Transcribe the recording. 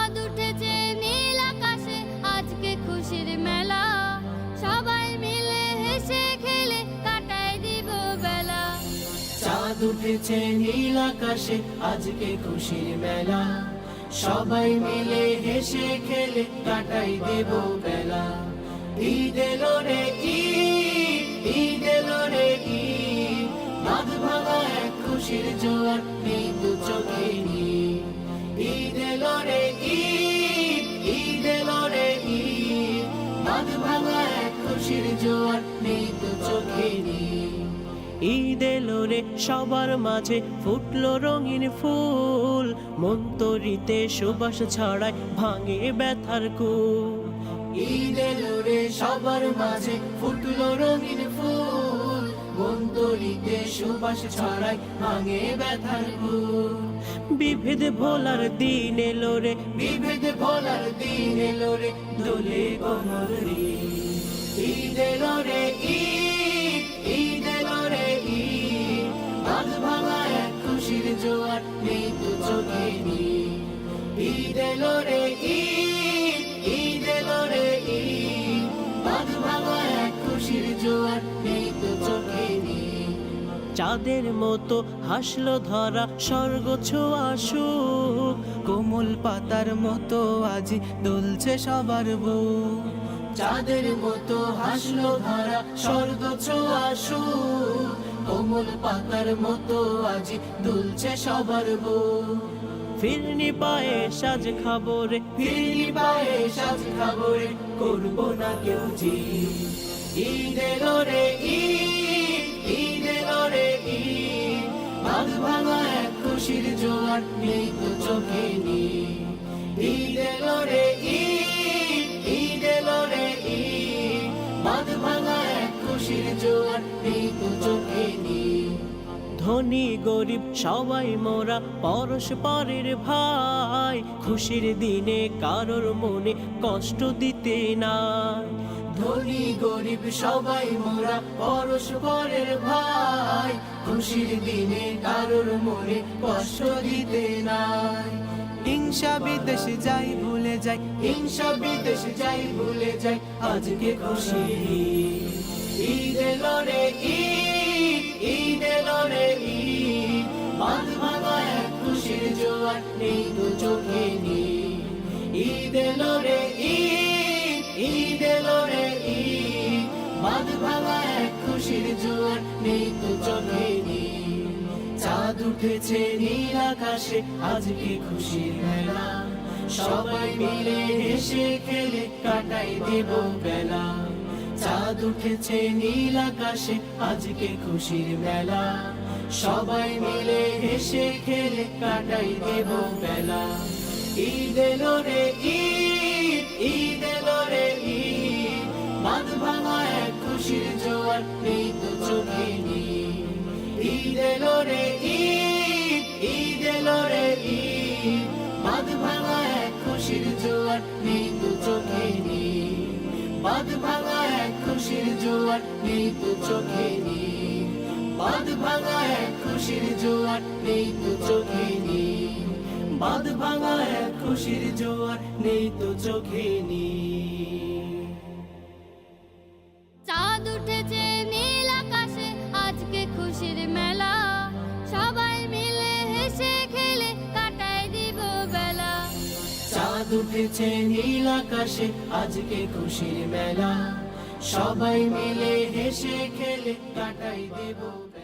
চাঁদ উঠেছে নীল আকাশে আজকে খুশির মেলা, সবাই মিলে হেসে খেলে কাটাই দিব বেলা। চাঁদ উঠেছে নীল আকাশে আজকে খুশির মেলা, সবাই মিলে হেসে খেলে কাটাই দেব বেলা। ঈদ এলো রে ঈদ, ঈদ এলো রে ঈদ, বাঁধ ভাঙা এক খুশির জোয়ার নেই তো চোখে নীল। ঈদ এলো রে ঈদ, ঈদ এলো রে ঈদ, বাঁধ ভাঙা এক খুশির জোয়ার নেই তো চোখে নীল। ঈদ এলো রে সবার মাঝে ফুটলো রঙিন ফুল, মন তরিতে সুবাস ছড়ায় ভাঙে ব্যথার কুল। ঈদ এলো রে সবার মাঝে ফুটলো রঙিন ফুল, মন তরিতে সুবাস ছড়ায় ভাঙে ব্যথার কুল। বিভেদ ভোলার দিন এলো রে, বিভেদ ভোলার দিন এলো রে, দোলে কোমল রে। ঈদ এলো রে ঈদ, ঈদ এলো রে ঈদ, বাঁধ ভাঙা এক খুশির জোয়ার নেই তো চোখে নীল। ঈদ এলো রে ঈদ, ঈদ এলো রে ঈদ, বাঁধ ভাঙা এক খুশির জোয়ার নেই তো চোখে নীল। চাঁদের মতো হাসলো ধরা স্বর্গ ছোঁয়া সুখ, কোমল পাতার মতো আজি দুলছে সবার বুক। চাঁদের মতো হাসলো ধরা স্বর্গ ছোঁয়া সুখ, কোমল পাতার মতো আজি দুলছে সবার বুক। ফিরনি পায়ে সাজ খাবরে, ফিরনি পায়ে সাজ খাবরে, করবো না কেউ জি। ঈদ এলো রে ঈদ, ঈদ এলো রে ঈদ, বাঁধ ভাঙা এক খুশির জোয়ার নেই তো চোখে নীল। ঈদ এলো রে ঈদ, ঈদ এলো রে ঈদ, বাঁধ ভাঙা এক খুশির জোয়ার নেই তো চোখে নীল। ধনী গরিব সবাই মোরা পরস্পরের ভাই, খুশির দিনে কারোর মনে কষ্ট দিতে নাই। ধনী গরিব সবাই মোরা পরস্পরের ভাই, খুশির দিনে কারোর মনে কষ্ট দিতে নাই। হিংসা বিদেশ যাই ভুলে যাই, হিংসা বিদেশ যাই ভুলে যাই, আজকে খুশি। ঈদ এলো রে ঈদ, ঈদ এলো রে ঈদ, বাঁধ ভাঙা এক খুশির জোয়ার নেই তো চোখে নীল। ঈদ এলো রে ঈদ, ঈদ এলো রে ঈদ, বাঁধ ভাঙা এক খুশির জোয়ার নেই তো চোখে নীল। চাঁদ উঠেছে নীল আকাশে আজকে খুশির মেলা, সবাই মিলে হেসে খেলে কাটাই দেব বেলা। চাঁদ উঠেছে নীল আকাশে আজকে খুশির মেলা, সবাই মিলে হেসে খেলে কাটাই দেব বেলা। ঈদ এলো রে ঈদ, ঈদ এলো রে ঈদ, বাঁধ ভাঙা এক খুশির জোয়ার নেই তো চোখে নীল। ঈদ এলো রে ঈদ, ঈদ এলো রে ঈদ, বাঁধ ভাঙা এক খুশির জোয়ার নেই তো চোখে নীল। বাঁধ ভাঙা এক খুশির জোয়ার নেই তো চোখে নীল, বাঁধ ভাঙা এক খুশির জোয়ার নেই তো চোখে নীল, বাঁধ ভাঙা এক খুশির জোয়ার নেই তো চোখে নীল। চাঁদ উঠেছে নীল আকাশে আজকে খুশির মেলা, সবাই মিলে হেসে খেলে কাটাই দিব বেলা। চাঁদ উঠেছে নীল আকাশে আজকে খুশির মেলা, সবাই মিলে হেসে খেলে কাটাই দেব বেলা।